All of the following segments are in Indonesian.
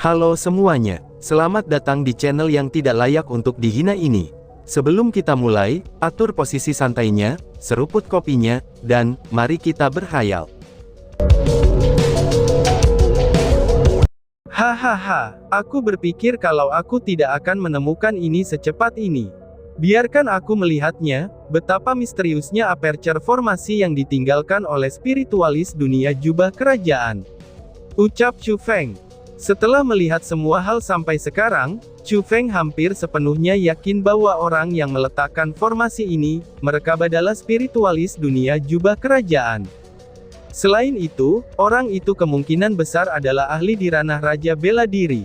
Halo semuanya, selamat datang di channel yang tidak layak untuk dihina ini. Sebelum kita mulai, atur posisi santainya, seruput kopinya, dan mari kita berkhayal. Hahaha, aku berpikir kalau aku tidak akan menemukan ini secepat ini. Biarkan aku melihatnya, betapa misteriusnya aperture formasi yang ditinggalkan oleh spiritualis dunia jubah kerajaan. Ucap Chu Feng. Setelah melihat semua hal sampai sekarang, Chu Feng hampir sepenuhnya yakin bahwa orang yang meletakkan formasi ini, mereka adalah spiritualis dunia jubah kerajaan. Selain itu, orang itu kemungkinan besar adalah ahli di ranah Raja Bela Diri.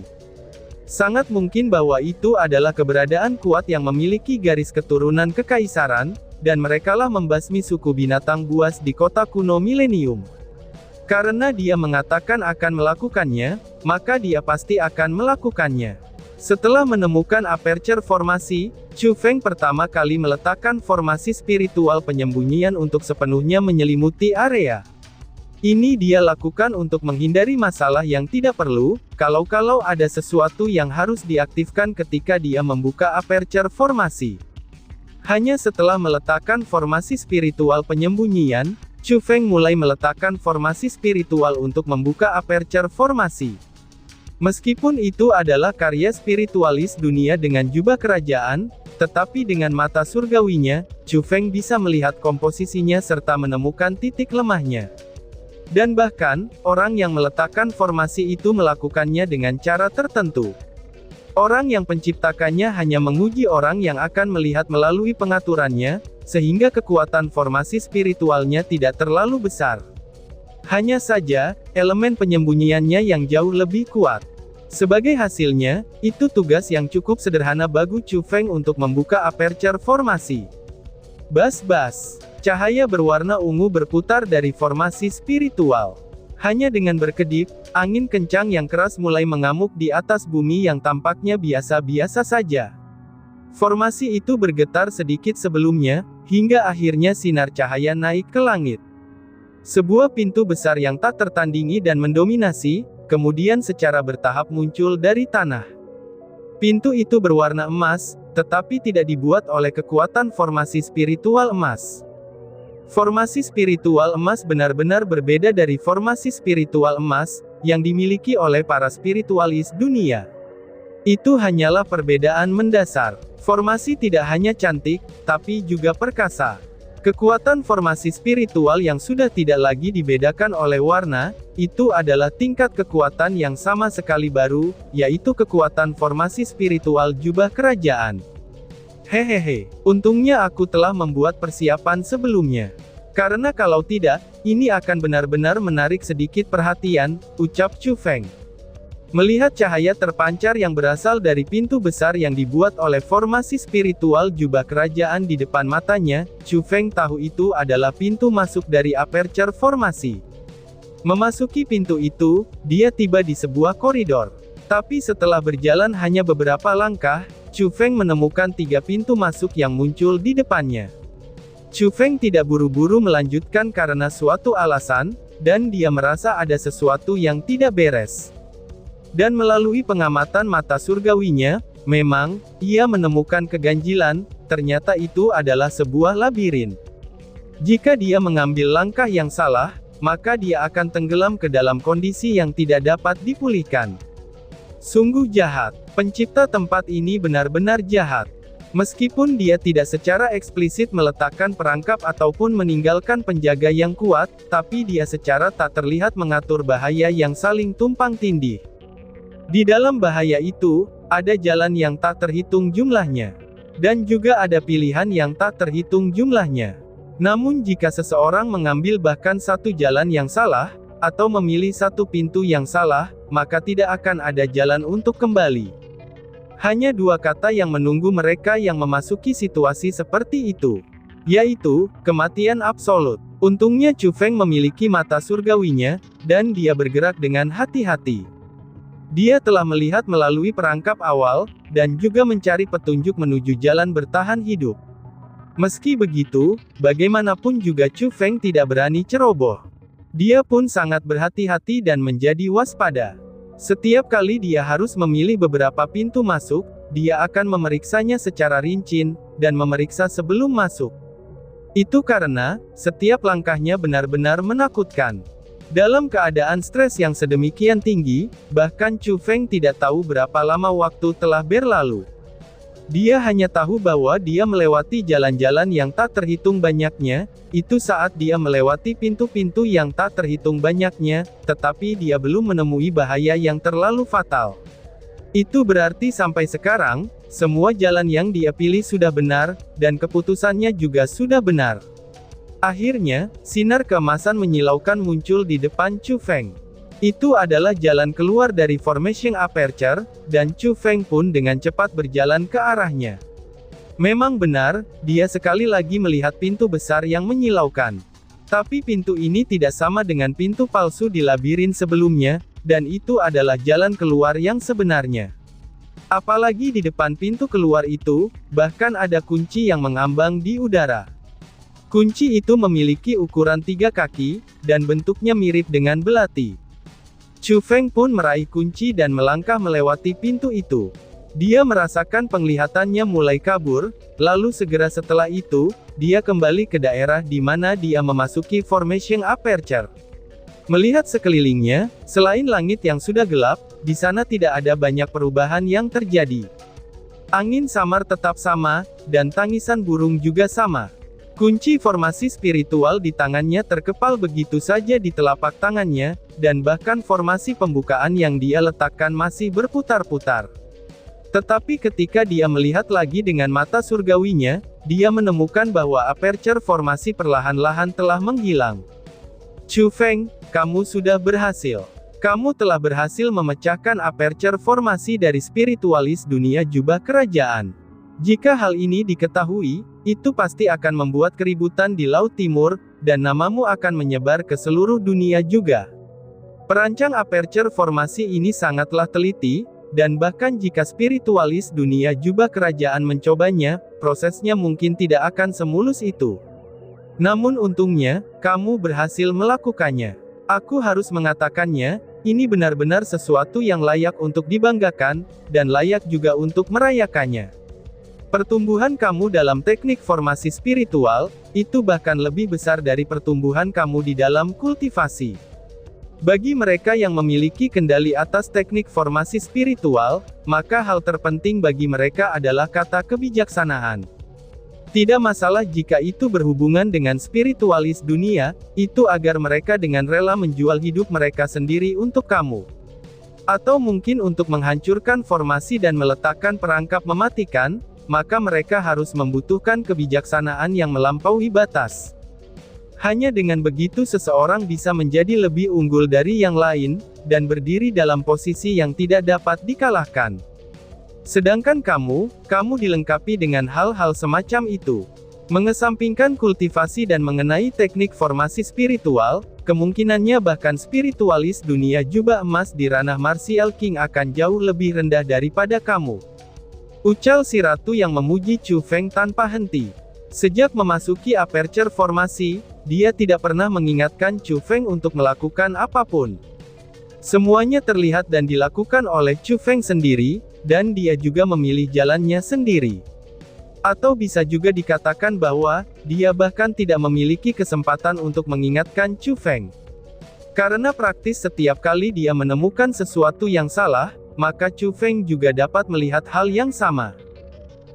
Sangat mungkin bahwa itu adalah keberadaan kuat yang memiliki garis keturunan kekaisaran, dan merekalah membasmi suku binatang buas di kota kuno Milenium. Karena dia mengatakan akan melakukannya, maka dia pasti akan melakukannya. Setelah menemukan aperture formasi, Chu Feng pertama kali meletakkan formasi spiritual penyembunyian untuk sepenuhnya menyelimuti area. Ini dia lakukan untuk menghindari masalah yang tidak perlu, kalau ada sesuatu yang harus diaktifkan ketika dia membuka aperture formasi. Hanya setelah meletakkan formasi spiritual penyembunyian, Chu Feng mulai meletakkan formasi spiritual untuk membuka aperture formasi. Meskipun itu adalah karya spiritualis dunia dengan jubah kerajaan, tetapi dengan mata surgawinya, Chu Feng bisa melihat komposisinya serta menemukan titik lemahnya. Dan bahkan, orang yang meletakkan formasi itu melakukannya dengan cara tertentu. Orang yang penciptakannya hanya menguji orang yang akan melihat melalui pengaturannya, sehingga kekuatan formasi spiritualnya tidak terlalu besar. Hanya saja, elemen penyembunyiannya yang jauh lebih kuat. Sebagai hasilnya, itu tugas yang cukup sederhana bagi Chu Feng untuk membuka aperture formasi. Bas-bas. Cahaya berwarna ungu berputar dari formasi spiritual. Hanya dengan berkedip, angin kencang yang keras mulai mengamuk di atas bumi yang tampaknya biasa-biasa saja. Formasi itu bergetar sedikit sebelumnya, hingga akhirnya sinar cahaya naik ke langit. Sebuah pintu besar yang tak tertandingi dan mendominasi, kemudian secara bertahap muncul dari tanah. Pintu itu berwarna emas, tetapi tidak dibuat oleh kekuatan formasi spiritual emas. Formasi spiritual emas benar-benar berbeda dari formasi spiritual emas, yang dimiliki oleh para spiritualis dunia. Itu hanyalah perbedaan mendasar. Formasi tidak hanya cantik, tapi juga perkasa. Kekuatan formasi spiritual yang sudah tidak lagi dibedakan oleh warna, itu adalah tingkat kekuatan yang sama sekali baru, yaitu kekuatan formasi spiritual jubah kerajaan. Hehehe, untungnya aku telah membuat persiapan sebelumnya. Karena kalau tidak, ini akan benar-benar menarik sedikit perhatian, ucap Chu Feng. Melihat cahaya terpancar yang berasal dari pintu besar yang dibuat oleh formasi spiritual jubah kerajaan di depan matanya, Chu Feng tahu itu adalah pintu masuk dari aperture formasi. Memasuki pintu itu, dia tiba di sebuah koridor. Tapi setelah berjalan hanya beberapa langkah, Chu Feng menemukan 3 pintu masuk yang muncul di depannya. Chu Feng tidak buru-buru melanjutkan karena suatu alasan, dan dia merasa ada sesuatu yang tidak beres. Dan melalui pengamatan mata surgawinya, memang, ia menemukan keganjilan, ternyata itu adalah sebuah labirin. Jika dia mengambil langkah yang salah, maka dia akan tenggelam ke dalam kondisi yang tidak dapat dipulihkan. Sungguh jahat. Pencipta tempat ini benar-benar jahat. Meskipun dia tidak secara eksplisit meletakkan perangkap ataupun meninggalkan penjaga yang kuat, tapi dia secara tak terlihat mengatur bahaya yang saling tumpang tindih. Di dalam bahaya itu, ada jalan yang tak terhitung jumlahnya. Dan juga ada pilihan yang tak terhitung jumlahnya. Namun jika seseorang mengambil bahkan satu jalan yang salah, atau memilih satu pintu yang salah, maka tidak akan ada jalan untuk kembali. Hanya 2 kata yang menunggu mereka yang memasuki situasi seperti itu. Yaitu, kematian absolut. Untungnya Chu Feng memiliki mata surgawinya, dan dia bergerak dengan hati-hati. Dia telah melihat melalui perangkap awal, dan juga mencari petunjuk menuju jalan bertahan hidup. Meski begitu, bagaimanapun juga Chu Feng tidak berani ceroboh. Dia pun sangat berhati-hati dan menjadi waspada. Setiap kali dia harus memilih beberapa pintu masuk, dia akan memeriksanya secara rinci, dan memeriksa sebelum masuk. Itu karena, setiap langkahnya benar-benar menakutkan. Dalam keadaan stres yang sedemikian tinggi, bahkan Chu Feng tidak tahu berapa lama waktu telah berlalu. Dia hanya tahu bahwa dia melewati jalan-jalan yang tak terhitung banyaknya, itu saat dia melewati pintu-pintu yang tak terhitung banyaknya, tetapi dia belum menemui bahaya yang terlalu fatal. Itu berarti sampai sekarang, semua jalan yang dia pilih sudah benar, dan keputusannya juga sudah benar. Akhirnya, sinar keemasan menyilaukan muncul di depan Chu Feng. Itu adalah jalan keluar dari Formation Aperture, dan Chu Feng pun dengan cepat berjalan ke arahnya. Memang benar, dia sekali lagi melihat pintu besar yang menyilaukan. Tapi pintu ini tidak sama dengan pintu palsu di labirin sebelumnya, dan itu adalah jalan keluar yang sebenarnya. Apalagi di depan pintu keluar itu, bahkan ada kunci yang mengambang di udara. Kunci itu memiliki ukuran 3 kaki, dan bentuknya mirip dengan belati. Chu Feng pun meraih kunci dan melangkah melewati pintu itu. Dia merasakan penglihatannya mulai kabur, lalu segera setelah itu, dia kembali ke daerah di mana dia memasuki Formation Aperture. Melihat sekelilingnya, selain langit yang sudah gelap, di sana tidak ada banyak perubahan yang terjadi. Angin samar tetap sama, dan tangisan burung juga sama. Kunci formasi spiritual di tangannya terkepal begitu saja di telapak tangannya, dan bahkan formasi pembukaan yang dia letakkan masih berputar-putar. Tetapi ketika dia melihat lagi dengan mata surgawinya, dia menemukan bahwa aperture formasi perlahan-lahan telah menghilang. Chu Feng, kamu sudah berhasil. Kamu telah berhasil memecahkan aperture formasi dari spiritualis dunia jubah kerajaan. Jika hal ini diketahui, itu pasti akan membuat keributan di Laut Timur, dan namamu akan menyebar ke seluruh dunia juga. Perancang aperture formasi ini sangatlah teliti, dan bahkan jika spiritualis dunia jubah kerajaan mencobanya, prosesnya mungkin tidak akan semulus itu. Namun untungnya, kamu berhasil melakukannya. Aku harus mengatakannya, ini benar-benar sesuatu yang layak untuk dibanggakan, dan layak juga untuk merayakannya. Pertumbuhan kamu dalam teknik formasi spiritual, itu bahkan lebih besar dari pertumbuhan kamu di dalam kultivasi. Bagi mereka yang memiliki kendali atas teknik formasi spiritual, maka hal terpenting bagi mereka adalah kata kebijaksanaan. Tidak masalah jika itu berhubungan dengan spiritualis dunia, itu agar mereka dengan rela menjual hidup mereka sendiri untuk kamu. Atau mungkin untuk menghancurkan formasi dan meletakkan perangkap mematikan, maka mereka harus membutuhkan kebijaksanaan yang melampaui batas. Hanya dengan begitu seseorang bisa menjadi lebih unggul dari yang lain, dan berdiri dalam posisi yang tidak dapat dikalahkan. Sedangkan kamu dilengkapi dengan hal-hal semacam itu. Mengesampingkan kultivasi dan mengenai teknik formasi spiritual, kemungkinannya bahkan spiritualis dunia jubah emas di ranah Martial King akan jauh lebih rendah daripada kamu. Ucal si ratu yang memuji Chu Feng tanpa henti. Sejak memasuki aperture formasi, dia tidak pernah mengingatkan Chu Feng untuk melakukan apapun. Semuanya terlihat dan dilakukan oleh Chu Feng sendiri, dan dia juga memilih jalannya sendiri. Atau bisa juga dikatakan bahwa, dia bahkan tidak memiliki kesempatan untuk mengingatkan Chu Feng. Karena praktis setiap kali dia menemukan sesuatu yang salah, maka Chu Feng juga dapat melihat hal yang sama.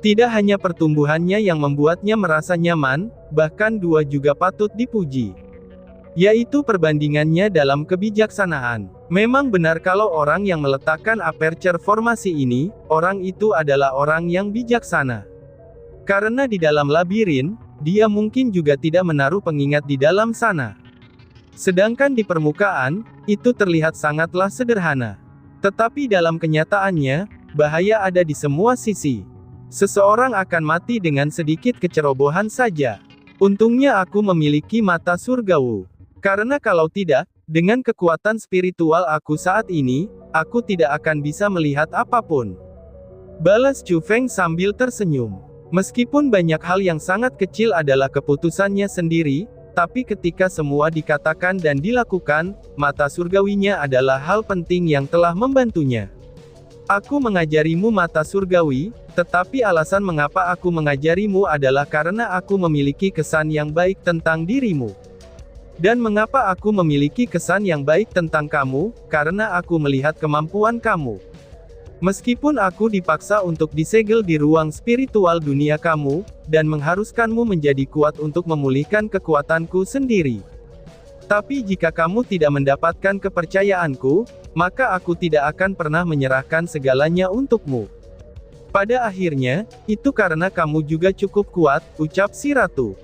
Tidak hanya pertumbuhannya yang membuatnya merasa nyaman, bahkan dua juga patut dipuji. Yaitu perbandingannya dalam kebijaksanaan. Memang benar kalau orang yang meletakkan aperture formasi ini, orang itu adalah orang yang bijaksana. Karena di dalam labirin, dia mungkin juga tidak menaruh pengingat di dalam sana. Sedangkan di permukaan, itu terlihat sangatlah sederhana. Tetapi dalam kenyataannya, bahaya ada di semua sisi. Seseorang akan mati dengan sedikit kecerobohan saja. Untungnya aku memiliki mata surgawi. Karena kalau tidak, dengan kekuatan spiritual aku saat ini, aku tidak akan bisa melihat apapun. Balas Chu Feng sambil tersenyum. Meskipun banyak hal yang sangat kecil adalah keputusannya sendiri, tapi ketika semua dikatakan dan dilakukan, mata surgawinya adalah hal penting yang telah membantunya. Aku mengajarimu mata surgawi, tetapi alasan mengapa aku mengajarimu adalah karena aku memiliki kesan yang baik tentang dirimu. Dan mengapa aku memiliki kesan yang baik tentang kamu, karena aku melihat kemampuan kamu. Meskipun aku dipaksa untuk disegel di ruang spiritual dunia kamu, dan mengharuskanmu menjadi kuat untuk memulihkan kekuatanku sendiri. Tapi jika kamu tidak mendapatkan kepercayaanku, maka aku tidak akan pernah menyerahkan segalanya untukmu. Pada akhirnya, itu karena kamu juga cukup kuat, ucap si ratu.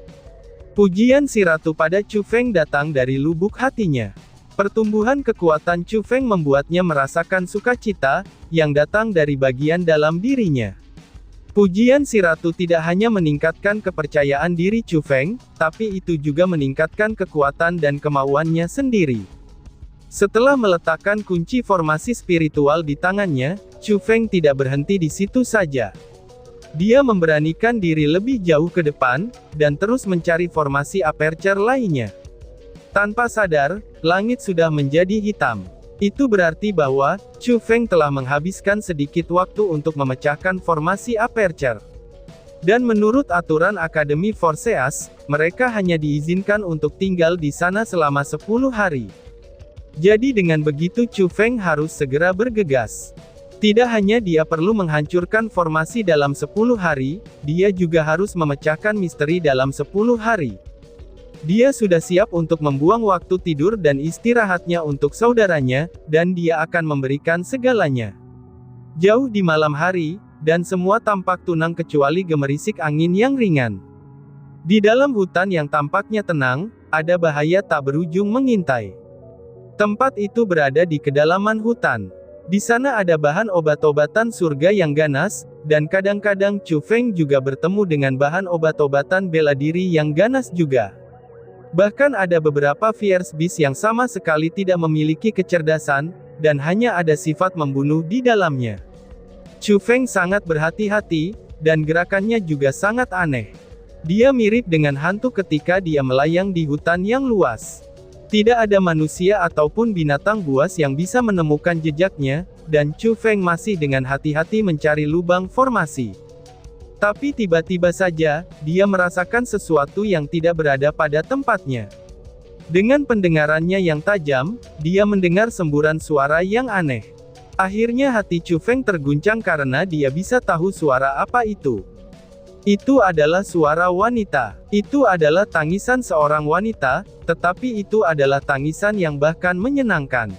Pujian si ratu pada Chu Feng datang dari lubuk hatinya. Pertumbuhan kekuatan Chu Feng membuatnya merasakan sukacita, yang datang dari bagian dalam dirinya. Pujian si ratu tidak hanya meningkatkan kepercayaan diri Chu Feng, tapi itu juga meningkatkan kekuatan dan kemauannya sendiri. Setelah meletakkan kunci formasi spiritual di tangannya, Chu Feng tidak berhenti di situ saja. Dia memberanikan diri lebih jauh ke depan, dan terus mencari formasi aperture lainnya. Tanpa sadar, langit sudah menjadi hitam. Itu berarti bahwa, Chu Feng telah menghabiskan sedikit waktu untuk memecahkan formasi aperture. Dan menurut aturan Akademi Forseas, mereka hanya diizinkan untuk tinggal di sana selama 10 hari. Jadi dengan begitu Chu Feng harus segera bergegas. Tidak hanya dia perlu menghancurkan formasi dalam 10 hari, dia juga harus memecahkan misteri dalam 10 hari. Dia sudah siap untuk membuang waktu tidur dan istirahatnya untuk saudaranya, dan dia akan memberikan segalanya. Jauh di malam hari, dan semua tampak tenang kecuali gemerisik angin yang ringan. Di dalam hutan yang tampaknya tenang, ada bahaya tak berujung mengintai. Tempat itu berada di kedalaman hutan. Di sana ada bahan obat-obatan surga yang ganas, dan kadang-kadang Chu Feng juga bertemu dengan bahan obat-obatan bela diri yang ganas juga. Bahkan ada beberapa fierce beast yang sama sekali tidak memiliki kecerdasan, dan hanya ada sifat membunuh di dalamnya. Chu Feng sangat berhati-hati, dan gerakannya juga sangat aneh. Dia mirip dengan hantu ketika dia melayang di hutan yang luas. Tidak ada manusia ataupun binatang buas yang bisa menemukan jejaknya, dan Chu Feng masih dengan hati-hati mencari lubang formasi. Tapi tiba-tiba saja, dia merasakan sesuatu yang tidak berada pada tempatnya. Dengan pendengarannya yang tajam, dia mendengar semburan suara yang aneh. Akhirnya hati Chu Feng terguncang karena dia bisa tahu suara apa itu. Itu adalah suara wanita. Itu adalah tangisan seorang wanita, tetapi itu adalah tangisan yang bahkan menyenangkan.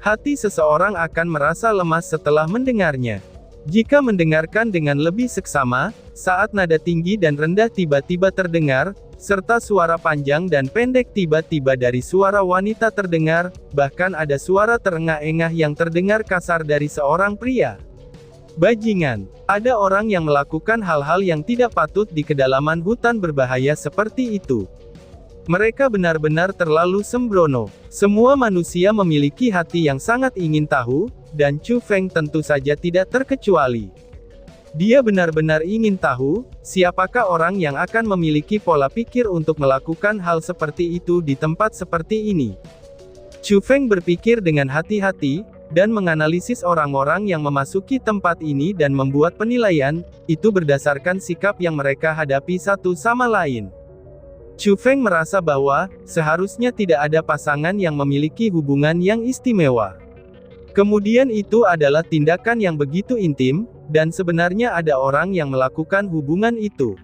Hati seseorang akan merasa lemas setelah mendengarnya. Jika mendengarkan dengan lebih seksama, saat nada tinggi dan rendah tiba-tiba terdengar, serta suara panjang dan pendek tiba-tiba dari suara wanita terdengar, bahkan ada suara terengah-engah yang terdengar kasar dari seorang pria. Bajingan, ada orang yang melakukan hal-hal yang tidak patut di kedalaman hutan berbahaya seperti itu. Mereka benar-benar terlalu sembrono. Semua manusia memiliki hati yang sangat ingin tahu, dan Chu Feng tentu saja tidak terkecuali. Dia benar-benar ingin tahu, siapakah orang yang akan memiliki pola pikir untuk melakukan hal seperti itu di tempat seperti ini. Chu Feng berpikir dengan hati-hati, dan menganalisis orang-orang yang memasuki tempat ini dan membuat penilaian, itu berdasarkan sikap yang mereka hadapi satu sama lain. Chu Feng merasa bahwa, seharusnya tidak ada pasangan yang memiliki hubungan yang istimewa. Kemudian itu adalah tindakan yang begitu intim, dan sebenarnya ada orang yang melakukan hubungan itu.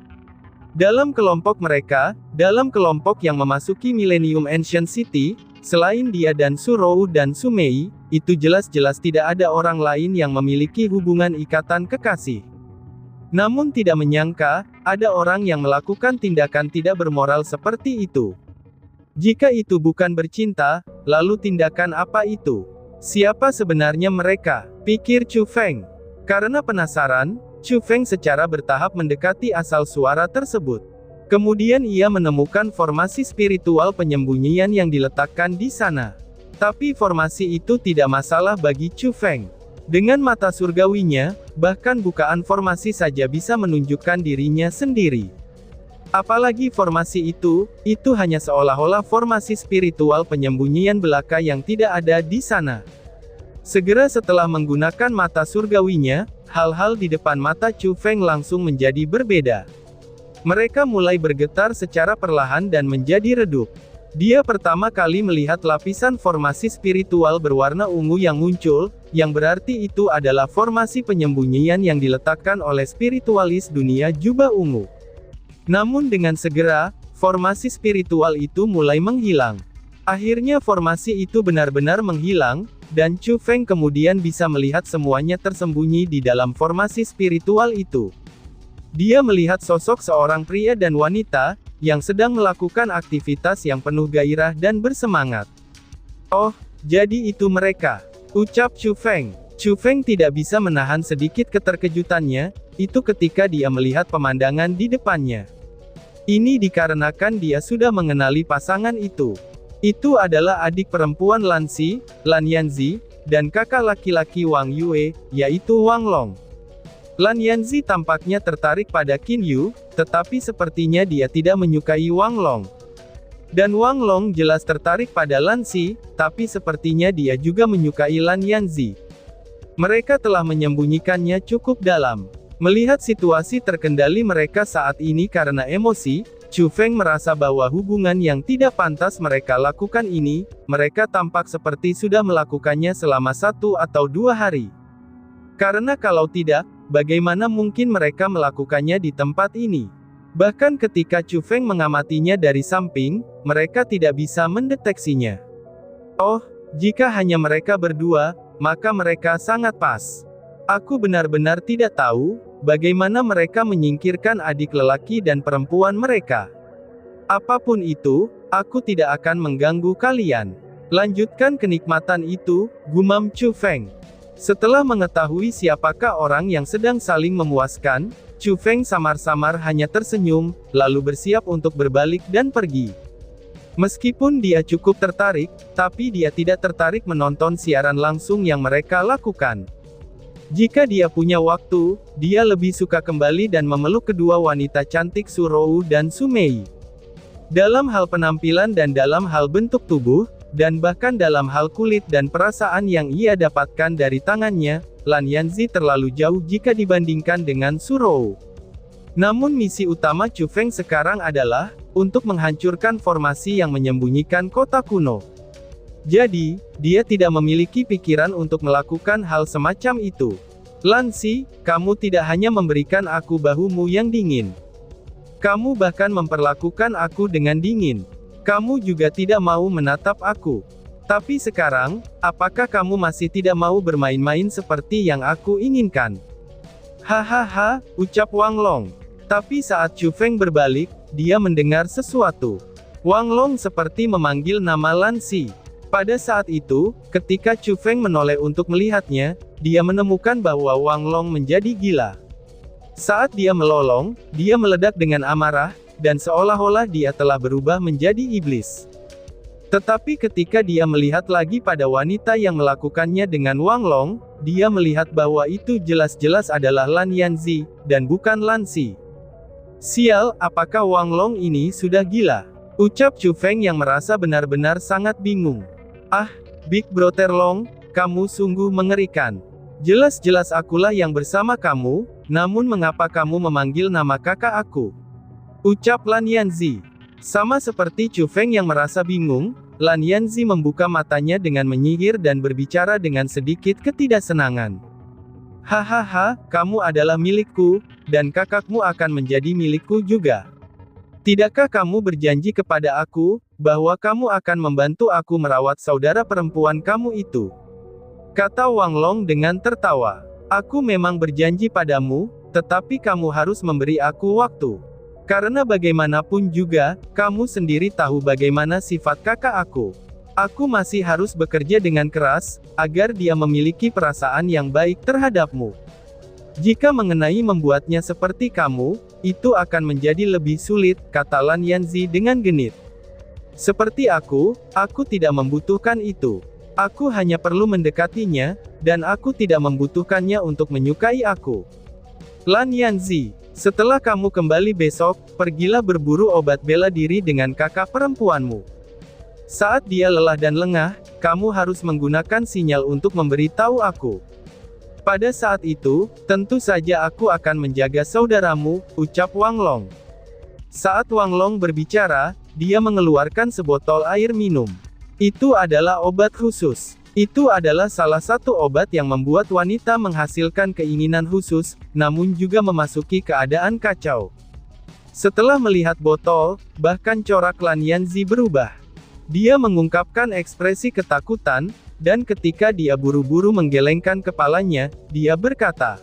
Dalam kelompok mereka, dalam kelompok yang memasuki Millennium Ancient City, selain dia dan Su Rou dan Su Mei, itu jelas-jelas tidak ada orang lain yang memiliki hubungan ikatan kekasih. Namun tidak menyangka, ada orang yang melakukan tindakan tidak bermoral seperti itu. Jika itu bukan bercinta, lalu tindakan apa itu? Siapa sebenarnya mereka? Pikir Chu Feng. Karena penasaran, Chu Feng secara bertahap mendekati asal suara tersebut. Kemudian ia menemukan formasi spiritual penyembunyian yang diletakkan di sana. Tapi formasi itu tidak masalah bagi Chu Feng. Dengan mata surgawinya, bahkan bukaan formasi saja bisa menunjukkan dirinya sendiri. Apalagi formasi itu hanya seolah-olah formasi spiritual penyembunyian belaka yang tidak ada di sana. Segera setelah menggunakan mata surgawinya, hal-hal di depan mata Chu Feng langsung menjadi berbeda. Mereka mulai bergetar secara perlahan dan menjadi redup. Dia pertama kali melihat lapisan formasi spiritual berwarna ungu yang muncul, yang berarti itu adalah formasi penyembunyian yang diletakkan oleh spiritualis dunia jubah ungu. Namun dengan segera, formasi spiritual itu mulai menghilang. Akhirnya formasi itu benar-benar menghilang, dan Chu Feng kemudian bisa melihat semuanya tersembunyi di dalam formasi spiritual itu. Dia melihat sosok seorang pria dan wanita, yang sedang melakukan aktivitas yang penuh gairah dan bersemangat. "Oh, jadi itu mereka," ucap Chu Feng. Chu Feng tidak bisa menahan sedikit keterkejutannya, itu ketika dia melihat pemandangan di depannya. Ini dikarenakan dia sudah mengenali pasangan itu. Itu adalah adik perempuan Lan Xi, Lan Yanzi, dan kakak laki-laki Wang Yue, yaitu Wang Long. Lan Yanzi tampaknya tertarik pada Qin Yu, tetapi sepertinya dia tidak menyukai Wang Long. Dan Wang Long jelas tertarik pada Lan Xi, tapi sepertinya dia juga menyukai Lan Yanzi. Mereka telah menyembunyikannya cukup dalam. Melihat situasi terkendali mereka saat ini karena emosi, Chu Feng merasa bahwa hubungan yang tidak pantas mereka lakukan ini, mereka tampak seperti sudah melakukannya selama 1 atau 2 hari. Karena kalau tidak, bagaimana mungkin mereka melakukannya di tempat ini? Bahkan ketika Chu Feng mengamatinya dari samping, mereka tidak bisa mendeteksinya. Oh, jika hanya mereka berdua, maka mereka sangat pas. Aku benar-benar tidak tahu, bagaimana mereka menyingkirkan adik lelaki dan perempuan mereka. Apapun itu, aku tidak akan mengganggu kalian. Lanjutkan kenikmatan itu, gumam Chu Feng. Setelah mengetahui siapakah orang yang sedang saling memuaskan, Chu Feng samar-samar hanya tersenyum, lalu bersiap untuk berbalik dan pergi. Meskipun dia cukup tertarik, tapi dia tidak tertarik menonton siaran langsung yang mereka lakukan. Jika dia punya waktu, dia lebih suka kembali dan memeluk kedua wanita cantik Su Rou dan Su Mei. Dalam hal penampilan dan dalam hal bentuk tubuh, dan bahkan dalam hal kulit dan perasaan yang ia dapatkan dari tangannya, Lan Yanzi terlalu jauh jika dibandingkan dengan Su Rou. Namun misi utama Chu Feng sekarang adalah, untuk menghancurkan formasi yang menyembunyikan kota kuno. Jadi, dia tidak memiliki pikiran untuk melakukan hal semacam itu. Lan Xi, kamu tidak hanya memberikan aku bahumu yang dingin. Kamu bahkan memperlakukan aku dengan dingin. Kamu juga tidak mau menatap aku. Tapi sekarang, apakah kamu masih tidak mau bermain-main seperti yang aku inginkan? Hahaha, ucap Wang Long. Tapi saat Chu Feng berbalik, dia mendengar sesuatu. Wang Long seperti memanggil nama Lan Xi. Pada saat itu, ketika Chu Feng menoleh untuk melihatnya, dia menemukan bahwa Wang Long menjadi gila. Saat dia melolong, dia meledak dengan amarah, dan seolah-olah dia telah berubah menjadi iblis. Tetapi ketika dia melihat lagi pada wanita yang melakukannya dengan Wang Long, dia melihat bahwa itu jelas-jelas adalah Lan Yanzi, dan bukan Lan Xi. Sial, apakah Wang Long ini sudah gila? Ucap Chu Feng yang merasa benar-benar sangat bingung. Ah, Big Brother Long, kamu sungguh mengerikan. Jelas-jelas akulah yang bersama kamu, namun mengapa kamu memanggil nama kakak aku? Ucap Lan Yanzi. Sama seperti Chu Feng yang merasa bingung, Lan Yanzi membuka matanya dengan menyihir dan berbicara dengan sedikit ketidaksenangan. Hahaha, kamu adalah milikku, dan kakakmu akan menjadi milikku juga. Tidakkah kamu berjanji kepada aku, bahwa kamu akan membantu aku merawat saudara perempuan kamu itu? Kata Wang Long dengan tertawa. Aku memang berjanji padamu, tetapi kamu harus memberi aku waktu. Karena bagaimanapun juga, kamu sendiri tahu bagaimana sifat kakak aku. Aku masih harus bekerja dengan keras, agar dia memiliki perasaan yang baik terhadapmu. Jika mengenai membuatnya seperti kamu, itu akan menjadi lebih sulit, kata Lan Yanzi dengan genit. Seperti aku tidak membutuhkan itu. Aku hanya perlu mendekatinya, dan aku tidak membutuhkannya untuk menyukai aku. Lan Yanzi, setelah kamu kembali besok, pergilah berburu obat bela diri dengan kakak perempuanmu. Saat dia lelah dan lengah, kamu harus menggunakan sinyal untuk memberitahu aku. Pada saat itu, tentu saja aku akan menjaga saudaramu, ucap Wang Long. Saat Wang Long berbicara, dia mengeluarkan sebotol air minum. Itu adalah obat khusus. Itu adalah salah satu obat yang membuat wanita menghasilkan keinginan khusus, namun juga memasuki keadaan kacau. Setelah melihat botol, bahkan corak Lan Yanzi berubah. Dia mengungkapkan ekspresi ketakutan, dan ketika dia buru-buru menggelengkan kepalanya, dia berkata,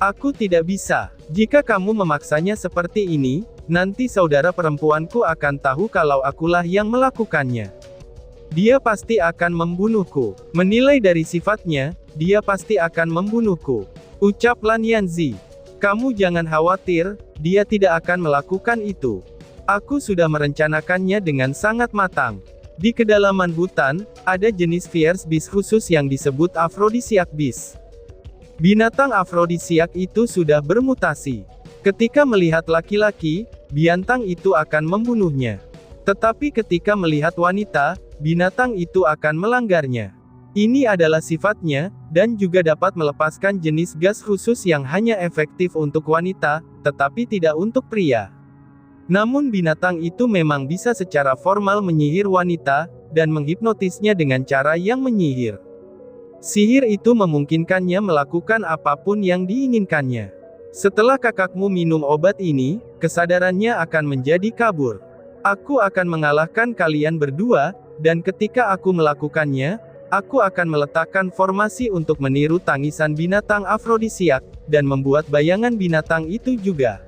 "Aku tidak bisa. Jika kamu memaksanya seperti ini, nanti saudara perempuanku akan tahu kalau akulah yang melakukannya. Dia pasti akan membunuhku. Menilai dari sifatnya, dia pasti akan membunuhku," ucap Lan Yanzi. "Kamu jangan khawatir, dia tidak akan melakukan itu. Aku sudah merencanakannya dengan sangat matang." Di kedalaman hutan, ada jenis fierce beast khusus yang disebut Aphrodisiac beast. Binatang afrodisiak itu sudah bermutasi. Ketika melihat laki-laki, binatang itu akan membunuhnya. Tetapi ketika melihat wanita, binatang itu akan melanggarnya. Ini adalah sifatnya, dan juga dapat melepaskan jenis gas khusus yang hanya efektif untuk wanita, tetapi tidak untuk pria. Namun binatang itu memang bisa secara formal menyihir wanita, dan menghipnotisnya dengan cara yang menyihir. Sihir itu memungkinkannya melakukan apapun yang diinginkannya. Setelah kakakmu minum obat ini, kesadarannya akan menjadi kabur. Aku akan mengalahkan kalian berdua, dan ketika aku melakukannya, aku akan meletakkan formasi untuk meniru tangisan binatang afrodisiak, dan membuat bayangan binatang itu juga.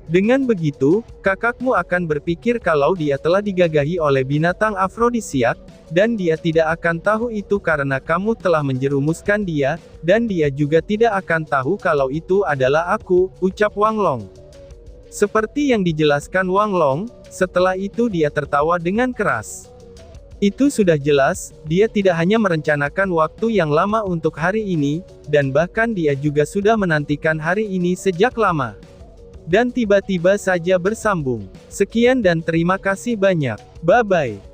Dengan begitu, kakakmu akan berpikir kalau dia telah digagahi oleh binatang afrodisiak, dan dia tidak akan tahu itu karena kamu telah menjerumuskan dia, dan dia juga tidak akan tahu kalau itu adalah aku, ucap Wang Long. Seperti yang dijelaskan Wang Long, setelah itu dia tertawa dengan keras. Itu sudah jelas, dia tidak hanya merencanakan waktu yang lama untuk hari ini, dan bahkan dia juga sudah menantikan hari ini sejak lama. Dan tiba-tiba saja bersambung. Sekian dan terima kasih banyak. Bye-bye.